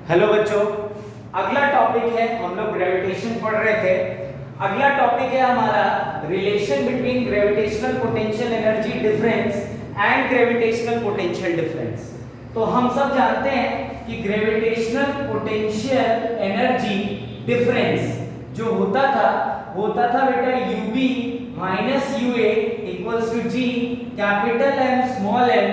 Hello बच्चों, अगला topic है, हम लोग ग्रेविटेशन पढ़ रहे थे। अगला टॉपिक है हमारा relation between gravitational potential energy difference and gravitational potential difference. तो हम सब जानते हैं कि ग्रेविटेशनल पोटेंशियल एनर्जी डिफरेंस जो होता था बेटा UB minus UA equals to G capital M small M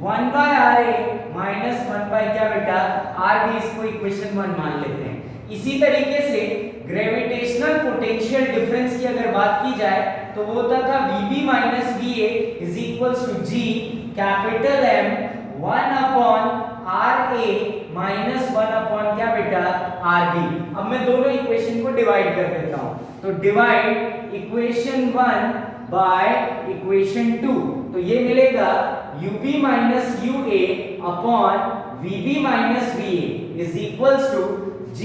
1 by R A minus 1 by क्या बेटा आर बी। इसको इक्वेशन 1 मान लेते हैं। इसी तरीके से ग्रेविटेशनल पोटेंशियल डिफरेंस की अगर बात की जाए तो वो होता था VB minus VA is equals to G capital M 1 upon R A minus 1 upon क्या बेटा आर बी। अब मैं दोनों इक्वेशन को डिवाइड कर देता हूं। तो डिवाइड इक्वेशन 1 बाय इक्वेशन 2, तो ये मिलेगा UB minus UA upon VB minus VA is equals to G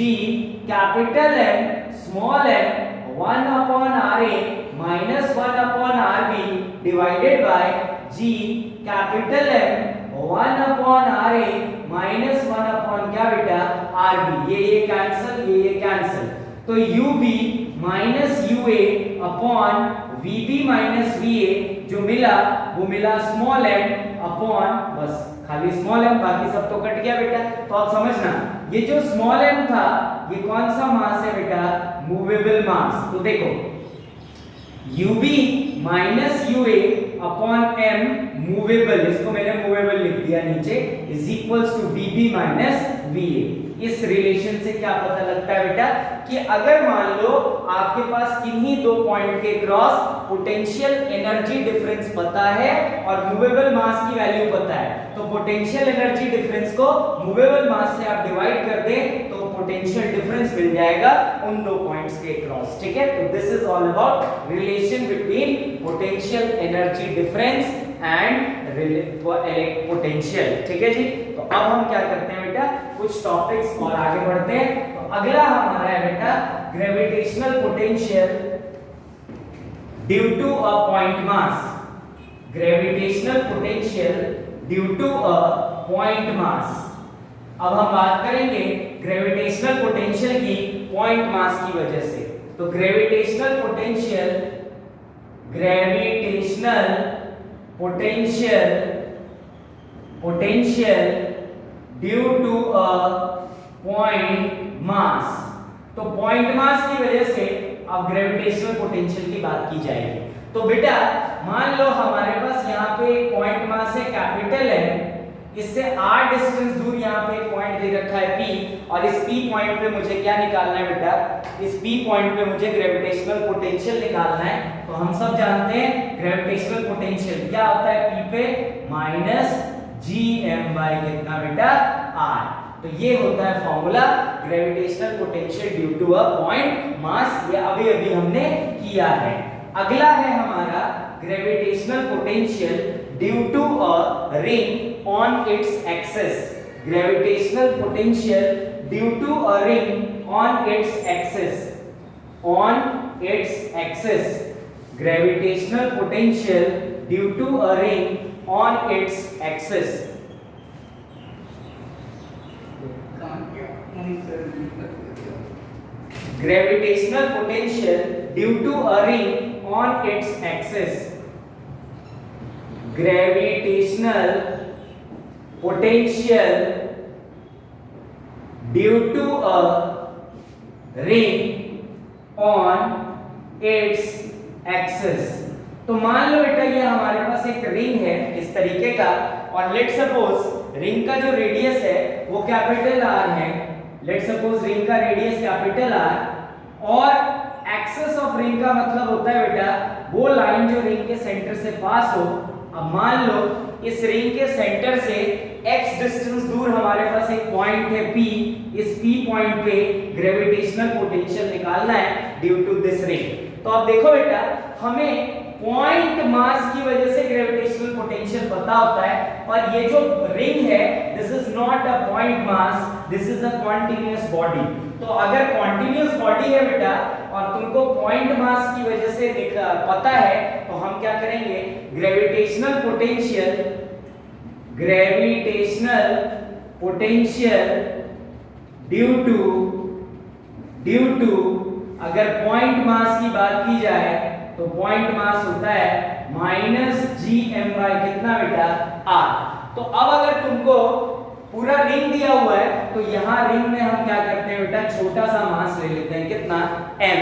capital M small m 1 upon RA minus 1 upon RB divided by G capital M 1 upon RA minus 1 upon क्या बेटा RB। ये cancel, तो UB minus UA upon VB minus VA जो मिला वो मिला small m upon, बस खाली स्मॉल m, बाकी सब तो कट गया बेटा। तो आप समझना ये जो स्मॉल m था ये कौन सा मास है बेटा, मूवेबल मास। तो देखो UB minus UA upon m movable, इसको मैंने मूवेबल लिख दिया नीचे, is equals to VB minus VA। इस रिलेशन से क्या पता लगता है बेटा कि अगर मान लो आपके पास किन्हीं दो पॉइंट के क्रॉस पोटेंशियल एनर्जी डिफरेंस पता है और मूवेबल मास की वैल्यू पता है, तो पोटेंशियल एनर्जी डिफरेंस को मूवेबल मास से आप डिवाइड कर दें तो पोटेंशियल डिफरेंस मिल जाएगा उन दो पॉइंट्स के क्रॉस। ठीक है, तो this is all about relation between potential energy difference and potential. ठीक है जी, तो अब हम क्या करते हैं बेटा, कुछ टॉपिक्स और आगे बढ़ते हैं। तो अगला हमारा है बेटा gravitational potential due to a point mass. Gravitational potential due to a point mass. अब हम बात करेंगे ग्रेविटेशनल पोटेंशियल की पॉइंट मास की वजह से। तो gravitational potential due to a point mass. तो पॉइंट मास की वजह से अब ग्रेविटेशनल पोटेंशियल की बात की जाएगी। तो बेटा मान लो हमारे पास यहाँ पे एक पॉइंट मास है कैपिटल M, इससे r डिस्टेंस दूर यहाँ पे एक पॉइंट दे रखा है P, और इस P पॉइंट पे मुझे क्या निकालना है बेटा, इस P पॉइंट पे मुझे ग्रेविटेशनल पोटेंशियल निकालना है। तो हम सब जानते हैं ग्रेविटेशनल पोटेंशियल क्या होता है P पे माइनस Gm बाय कितना बेटा R। तो ये होता है formula gravitational potential due to a point mass, ये अभी हमने किया है। अगला है हमारा gravitational potential due to a ring on its axis. Gravitational potential due to a ring on its axis, gravitational potential due to a ring on its axis. Gravitational potential due to a ring on its axis. Gravitational potential due to a ring on its axis. तो मान लो बेटा ये हमारे पास एक ring है इस तरीके का, और लेट सपोज रिंग का जो रेडियस है वो कैपिटल R है। लेट सपोज रिंग का रेडियस कैपिटल R, और एक्सिस ऑफ रिंग का मतलब होता है बेटा वो लाइन जो रिंग के सेंटर से पास हो। अब मान लो इस रिंग के सेंटर से x डिस्टेंस दूर हमारे पास एक पॉइंट है P, इस P पॉइंट पे ग्रेविटेशनल पोटेंशियल निकालना है ड्यू टू दिस रिंग। तो अब देखो बेटा हमें पॉइंट मास की वजह से ग्रेविटेशनल पोटेंशियल पता होता है, और ये जो रिंग है this is not a point mass, this is a continuous body. तो अगर कॉन्टिन्यूअस बॉडी है बेटा और तुमको पॉइंट मास की वजह से पता है, तो हम क्या करेंगे, ग्रेविटेशनल पोटेंशियल ड्यू टू अगर पॉइंट मास की बात की जाए तो पॉइंट मास होता है माइनस जी एम बाई कितना बेटा आर। तो अब अगर तुमको पूरा रिंग दिया हुआ है तो यहाँ रिंग में हम क्या करते हैं बेटा, छोटा सा मास ले लेते हैं, कितना m।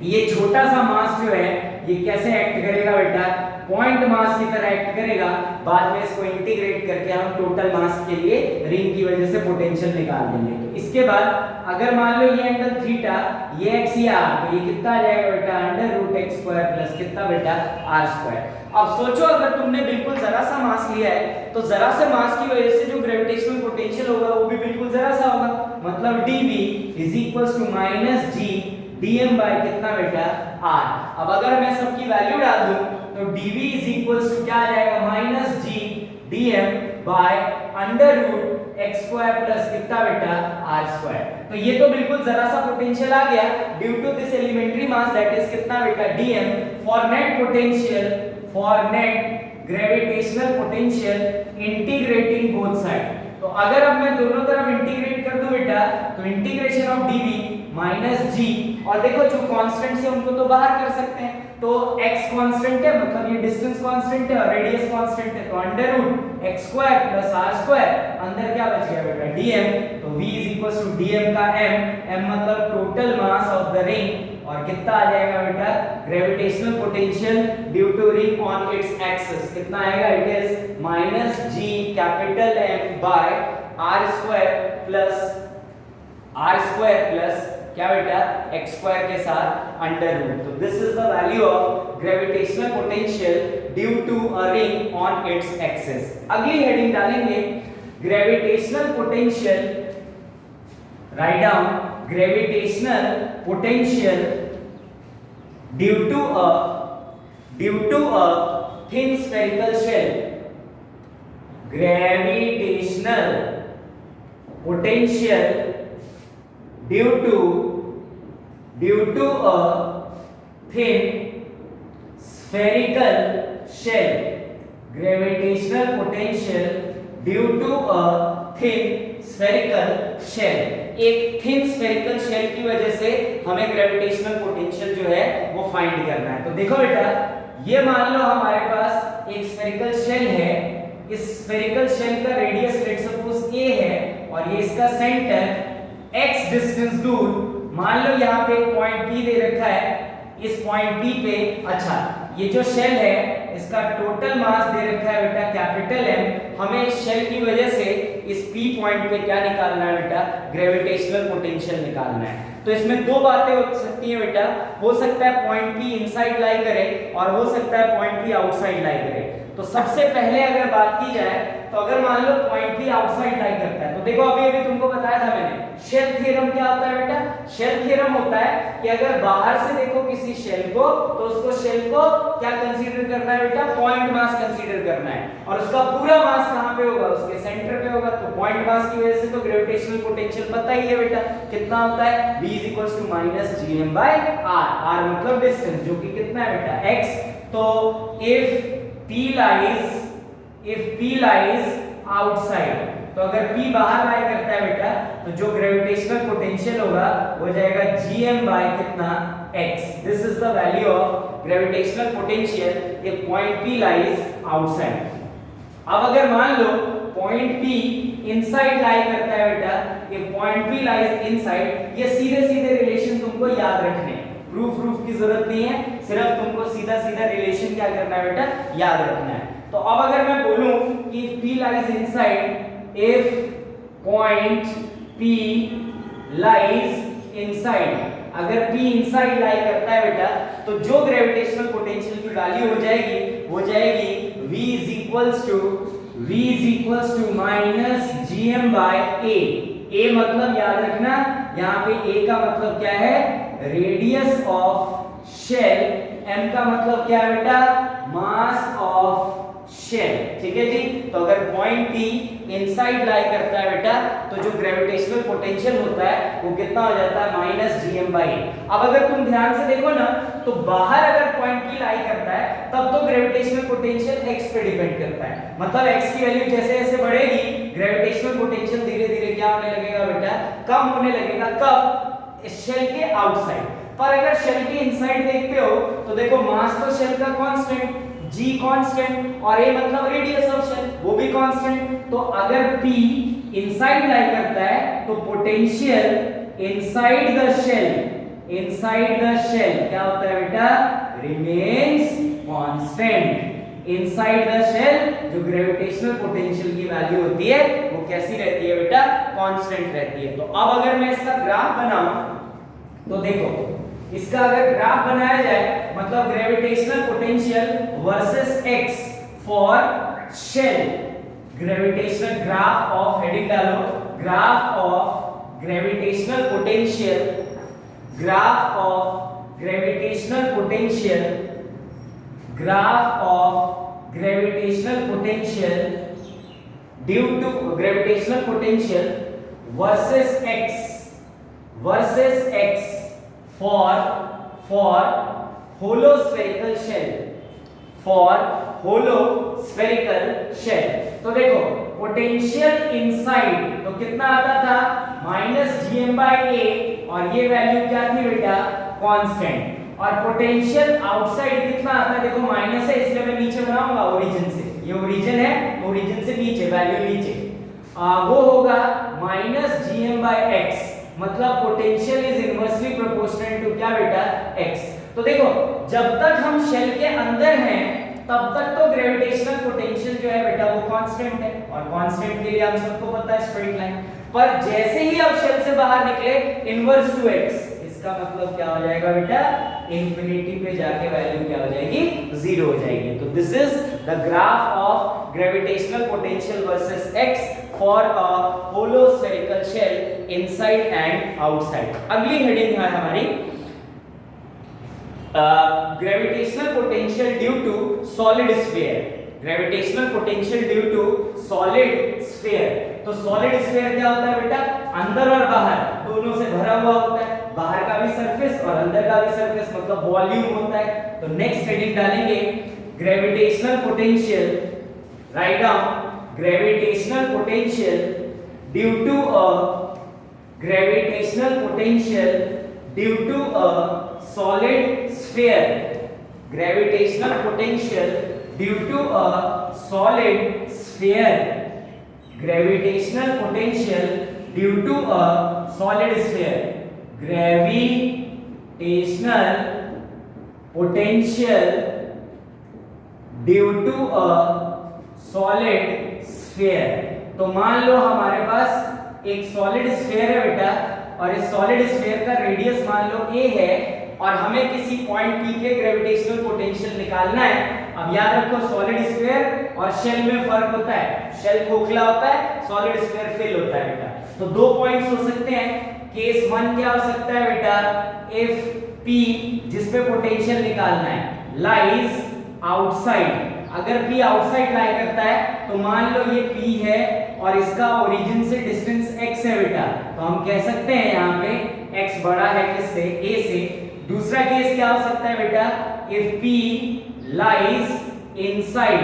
ये छोटा सा मास जो है ये कैसे एक्ट करेगा बेटा, पॉइंट मास की तरह एक्ट करेगा। बाद में इसको इंटीग्रेट करके हम टोटल मास के लिए रिंग की वजह से पोटेंशियल निकाल देंगे। तो इसके बाद अगर मान लो ये एंगल थीटा, ये x या r, तो ये कितना आ जाएगा बेटा, under root x square plus कितना बेटा r स्क्वायर। अब सोचो अगर तुमने बिल्कुल जरा सा मास लिया है तो जरा से मास की वजह से जो ग्रेविटेशनल पोटेंशियल होगा वो भी बिल्कुल जरा सा होगा, मतलब dv is equals to minus G dm by कितना बेटा r। अब अगर मैं सबकी वैल्यू डाल दूं तो dv इज इक्वल्स टू क्या आ जाएगा, minus G dm by under root x square plus कितना बेटा r स्क्वायर। तो ये तो बिल्कुल जरा सा पोटेंशियल आ गया due to this elementary mass that is कितना बेटा dm for net potential, for net gravitational potential integrating both side. तो अगर अब मैं दोनों तरफ इंटीग्रेट कर दूं बेटा तो इंटीग्रेशन ऑफ dv माइनस जी, और देखो जो कांस्टेंट है उनको तो बाहर कर सकते हैं, तो x कांस्टेंट है मतलब ये डिस्टेंस कांस्टेंट है और रेडियस कांस्टेंट है, तो under root x square plus r square, अंदर क्या बच गया बेटा dm, तो v is equals to dm का m मतलब total mass of the ring, और कितना आ जाएगा बेटा, gravitational potential due to ring on its axis कितना आएगा, it is minus G capital M by r square plus क्या बेटा x स्क्वायर के साथ अंडर रूट। तो this is the value of gravitational potential due to a ring on its axis. अगली heading डालेंगे gravitational potential, write down gravitational potential due to a thin spherical shell. Gravitational potential due to a thin spherical shell। gravitational potential due to a thin spherical shell। एक thin spherical shell की वजह से हमें gravitational potential जो है वो find करना है। तो देखो बेटा, ये मान लो हमारे पास एक spherical shell है, इस spherical shell का रेडियस लेट सपोज a है और ये इसका सेंटर x डिस्टेंस दूर, मान लो यहाँ पे पॉइंट P दे रखा है, इस पॉइंट P पे, अच्छा ये जो शेल है इसका टोटल मास दे रखा है बेटा कैपिटल M। हमें इस शेल की वजह से इस P पॉइंट पे क्या निकालना है बेटा, ग्रेविटेशनल पोटेंशियल निकालना है। तो इसमें दो बातें हो सकती हैं बेटा, हो सकता है पॉइंट P इनसाइड लाई करे और हो सकता है पॉइंट P आउटसाइड लाई करे। तो सबसे पहले अगर बात की जाए तो अगर मान लो पॉइंट P आउटसाइड लाई करता है, तो देखो अभी तुमको बताया था मैंने, शेल थ्योरम क्या होता है बेटा, शेल थ्योरम होता है कि अगर बाहर से देखो किसी शेल को तो उसको शेल को क्या कंसीडर करना है बेटा, पॉइंट मास कंसीडर करना है, और उसका पूरा मास कहां पे होगा, उसके सेंटर पे होगा। तो पॉइंट मास की वजह से तो ग्रेविटेशनल पोटेंशियल पता ही है बेटा कितना होता है, v = -gm/r। r मतलब डिस्टेंस जो कि कितना है बेटा x। तो if P lies outside, तो अगर P बाहर लाई करता है बेटा तो जो ग्रेविटेशनल पोटेंशियल होगा वो जाएगा gm बाय कितना x। This is the value of gravitational potential if point P lies outside। अब अगर मान लो पॉइंट P इनसाइड लाई करता है बेटा, if point P lies inside, ये सीधे सीधे रिलेशन तुमको याद रखने हैं, प्रूफ की जरूरत नहीं है, सिर्फ तुमको सीधा सीधा रिलेशन क्या करना है बेटा, याद रखना है। तो अब अगर मैं बोलूं कि P lies inside, if point P lies inside, अगर P inside लाई करता है बेटा तो जो ग्रेविटेशनल पोटेंशियल की वैल्यू हो जाएगी वो जाएगी v is equals to minus gm by a मतलब याद रखना यहाँ पे a का मतलब क्या है, रेडियस ऑफ शेल, m का मतलब क्या है बेटा, मास ऑफ शेल। ठीक है जी। तो अगर पॉइंट P इनसाइड लाई करता है बेटा तो जो ग्रेविटेशनल पोटेंशियल होता है वो कितना हो जाता है, -gm/a। अब अगर तुम ध्यान से देखो ना तो बाहर अगर पॉइंट P लाई करता है तब तो ग्रेविटेशनल पोटेंशियल x पे डिपेंड करता है, मतलब x की वैल्यू जैसे जैसे बढ़ेगी ग्रेविटेशनल पोटेंशियल धीरे धीरे क्या होने लगेगा बेटा, कम होने लगेगा। कब? शेल के आउटसाइड। पर अगर शेल के इनसाइड देखते हो तो देखो मास तो शेल का कांस्टेंट, g कांस्टेंट, और a मतलब रेडियस ऑफ शेल वो भी कांस्टेंट। तो अगर p इनसाइड लाई करता है तो पोटेंशियल इनसाइड द शेल क्या होता है बेटा? Remains constant. Inside the shell जो ग्रेविटेशनल पोटेंशियल की वैल्यू होती है वो कैसी रहती है बेटा? कांस्टेंट रहती है। तो अब अगर मैं इसका ग्राफ बनाऊं तो देखो, इसका अगर ग्राफ बनाया जाए मतलब gravitational potential versus x for shell, gravitational graph of, heading डालो, graph of gravitational potential, graph of gravitational potential, graph of gravitational potential due to gravitational potential versus x for hollow spherical shell, तो देखो potential inside तो कितना आता था? -gm/a, और ये value क्या थी बेटा? कांस्टेंट। और पोटेंशियल आउटसाइड कितना आता है? देखो माइनस है इसलिए मैं नीचे बनाऊंगा ओरिजिन से, ये ओरिजिन है, ओरिजिन से नीचे वैल्यू नीचे वो होगा -gm/x, मतलब potential is inversely proportional to क्या बेटा? x। तो देखो जब तक हम शेल के अंदर हैं तब तक तो ग्रेविटेशनल पोटेंशियल जो है बेटा वो कांस्टेंट है, और कांस्टेंट के लिए हम सबको पता है स्ट्रेट लाइन। पर जैसे ही आप शेल से बाहर निकले इनवर्स टू x, इसका मतलब क्या हो जाएगा बेटा? इंफिनिटी पे जाके वैल्यू क्या हो जाएगी? 0 हो जाएगी। तो this is the graph of gravitational potential versus x for a hollow spherical shell inside and outside. अगली हेडिंग है हमारी gravitational potential due to solid sphere, gravitational potential due to solid sphere. तो सॉलिड स्फीयर क्या होता है बेटा? अंदर और बाहर दोनों से भरा हुआ होता है, बाहर का भी सरफेस और अंदर का भी सरफेस, मतलब वॉल्यूम होता है। तो नेक्स्ट हेडिंग डालेंगे gravitational potential, write down gravitational potential due to a gravitational potential due to a solid sphere, gravitational potential due to a solid sphere, gravitational potential due to a solid sphere, gravitational potential due to a solid sphere. तो मान लो हमारे पास एक solid sphere है बेटा, और इस solid sphere का radius मान लो a है, और हमें किसी पॉइंट p के ग्रेविटेशनल पोटेंशियल निकालना है। अब याद रखो सॉलिड स्फीयर और शेल में फर्क होता है, शेल खोखला होता है, सॉलिड स्फीयर फिल होता है बेटा। तो दो पॉइंट्स हो सकते हैं। केस 1 क्या हो सकता है बेटा? इफ p जिस पे पोटेंशियल निकालना है लाइज आउटसाइड, अगर p आउटसाइड लाई करता है तो मान लो ये p है और इसका ओरिजिन से डिस्टेंस x है बेटा, तो हम कह सकते हैं यहाँ पे x बड़ा है किससे? a से। दूसरा केस क्या हो सकता है बेटा? इफ p लाइज इनसाइड,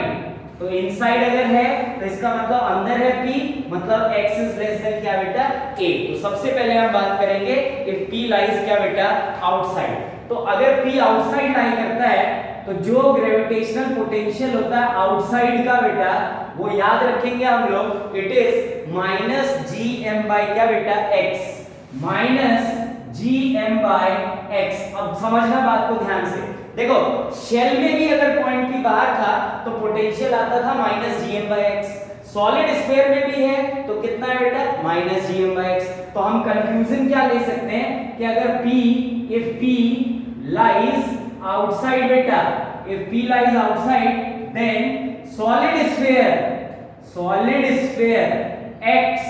तो इनसाइड अगर है तो इसका मतलब अंदर है p, मतलब x इज लेस देन क्या बेटा? a। तो सबसे पहले हम बात करेंगे इफ p लाइज क्या बेटा? आउटसाइड। तो अगर p आउटसाइड लाई करता है तो जो ग्रेविटेशनल पोटेंशियल होता है आउटसाइड का बेटा, वो याद रखेंगे हम लोग, इट इज -gm बाय क्या बेटा? x, -gm by x। अब समझना बात को ध्यान से, देखो शेल में भी अगर पॉइंट p बाहर था तो पोटेंशियल आता था -gm by x, solid sphere में भी है तो कितना है बेटा? -gm by x। तो हम कंक्लूजन क्या ले सकते हैं कि अगर p, if p lies outside beta, if p lies outside then solid sphere acts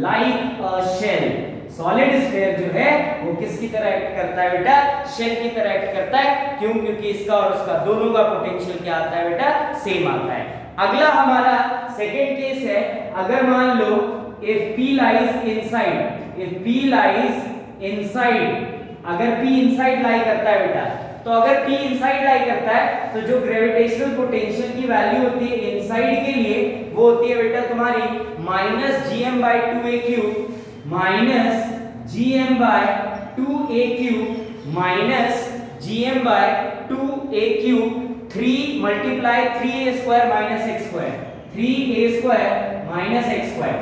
like a shell, solid sphere जो है वो किसकी तरह एक्ट करता है बेटा? शेल की तरह एक्ट करता है। क्यों? क्योंकि इसका और उसका दोनों का पोटेंशियल क्या आता है बेटा? सेम आता है। अगला हमारा सेकेंड केस है, अगर मान लो if p lies inside, अगर p इनसाइड लाई करता है बेटा, तो अगर p इनसाइड लाई करता है तो जो ग्रेविटेशनल पोटेंशियल की वैल्यू होती है इनसाइड के लिए वो होती है बेटा तुम्हारी -gm/2a³ minus gm by 2a³ minus gm by 2a³ 3 multiply 3a² minus x², 3a² minus x²।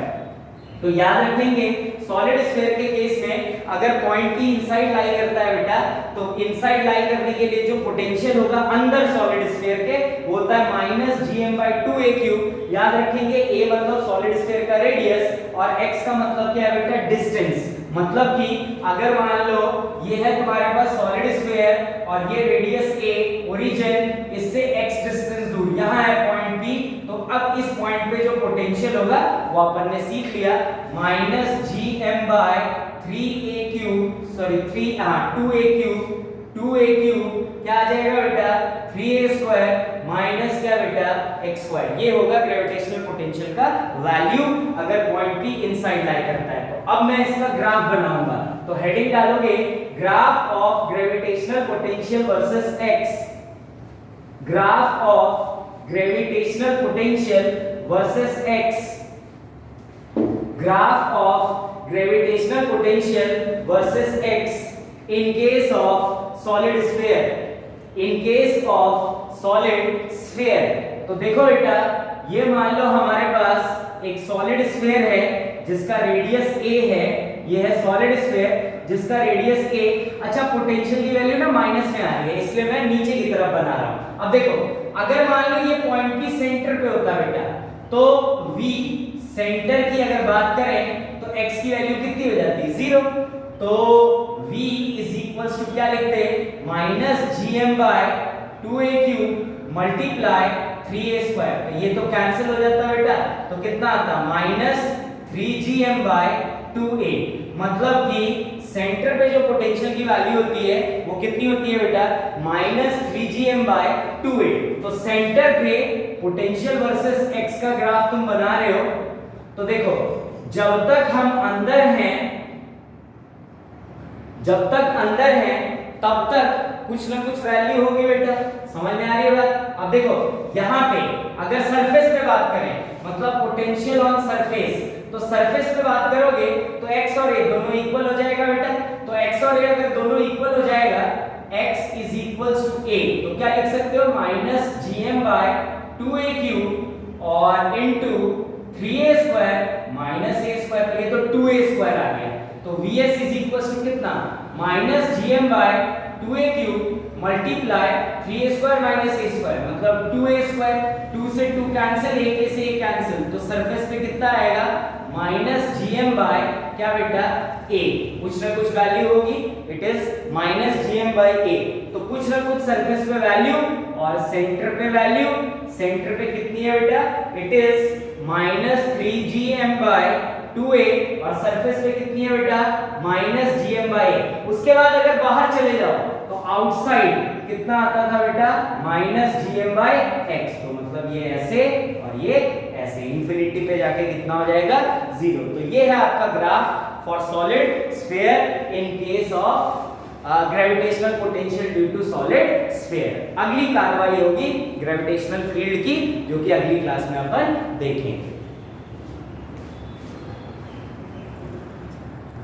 तो याद रखेंगे सॉलिड स्फीयर के केस में अगर पॉइंट की इनसाइड लाई करता है बेटा, तो इनसाइड लाई करने के लिए जो पोटेंशियल होगा अंदर सॉलिड स्फीयर के वो होता है माइनस gm बाय 2a³। याद रखेंगे a मतलब सॉलिड स्फीयर का रेडियस और x का मतलब क्या है बेटा, डिस्टेंस। मतलब कि अगर मान लो ये है तुम्हारे पास सॉलिड स्फीयर और ये रेडियस a, ओरिजिन, इससे x डिस्टेंस दूर, यहाँ है पॉइंट P, तो अब इस पॉइंट पे जो पोटेंशियल होगा वो अपन ने सीख लिया, माइनस gm बाय 2a³ क्या आ जाएगा बेटा, 3a² माइनस क्या बेटा, x²। ये होगा ग्रेविटेशनल पोटेंशियल का वैल्यू अगर पॉइंट P इनसाइड लाई करता है। तो अब मैं इसका ग्राफ बनाऊंगा, तो हेडिंग डालोगे graph of gravitational potential versus x, graph of gravitational potential versus x, graph of gravitational potential versus x in case of solid sphere, in case of solid sphere। तो देखो बेटा, ये मान लो हमारे पास एक सॉलिड स्फीयर है जिसका रेडियस a है, ये है सॉलिड स्फीयर जिसका रेडियस a। अच्छा, पोटेंशियल की वैल्यू ना माइनस में आ रही है, इसलिए मैं नीचे की तरफ बना रहा हूं। अब देखो, अगर मान लो ये पॉइंट P सेंटर पे होता बेटा, तो v सेंटर की अगर बात करें तो x की वैल्यू कितनी हो जाती है, 0। तो v इज इक्वल्स टू क्या लिखते हैं, minus gm by 2a³ multiply 3a²। तो ये तो कैंसिल हो जाता है बेटा, तो कितना आता, माइनस 3gm बाय 2a। मतलब कि सेंटर पे जो पोटेंशियल की वैल्यू होती है वो कितनी होती है बेटा, माइनस 3gm बाय 2a। तो सेंटर पे पोटेंशियल वर्सेस x का ग्राफ तुम बना रहे हो, तो देखो जब तक हम अंदर हैं, जब तक अंदर हैं तब तक कुछ ना कुछ वैल्यू होगी बेटा, समझ में आ रही है बात। अब देखो यहाँ पे अगर सरफेस पे बात करें, मतलब पोटेंशियल ऑन सरफेस, तो सरफेस पे बात करोगे तो x और a दोनों इक्वल हो जाएगा बेटा। तो x और a अगर दोनों इक्वल हो जाएगा, x is equals to a, तो क्या लिख सकते हो, माइनस gm बाय 2a³ और इनटू 3a² माइनस a², तो ये तो 2a² आ गया। तो vs इज इक्वल्स टू कितना, minus gm by 2a³ multiply 3a² minus a², मतलब 2a², 2 से 2 कैंसिल, a से a कैंसिल, तो सरफेस पे कितना आएगा, माइनस gm बाय क्या बेटा, a। कुछ ना कुछ वैल्यू होगी, it is minus gm by a। तो कुछ ना कुछ सरफेस पे वैल्यू और सेंटर पे वैल्यू, सेंटर पे कितनी है बेटा, it is minus 3gm bye 2a और सरफेस पे कितनी है बेटा, माइनस gm बाय a। उसके बाद अगर बाहर चले जाओ तो आउटसाइड कितना आता था बेटा, माइनस gm बाय x। तो मतलब ये ऐसे और ये ऐसे, इंफिनिटी पे जाके कितना हो जाएगा, 0। तो ये है आपका graph for solid sphere in case of gravitational potential due to solid sphere. अगली कार्रवाई होगी ग्रेविटेशनल फील्ड की, जो कि अगली क्लास में अपन देखेंगे।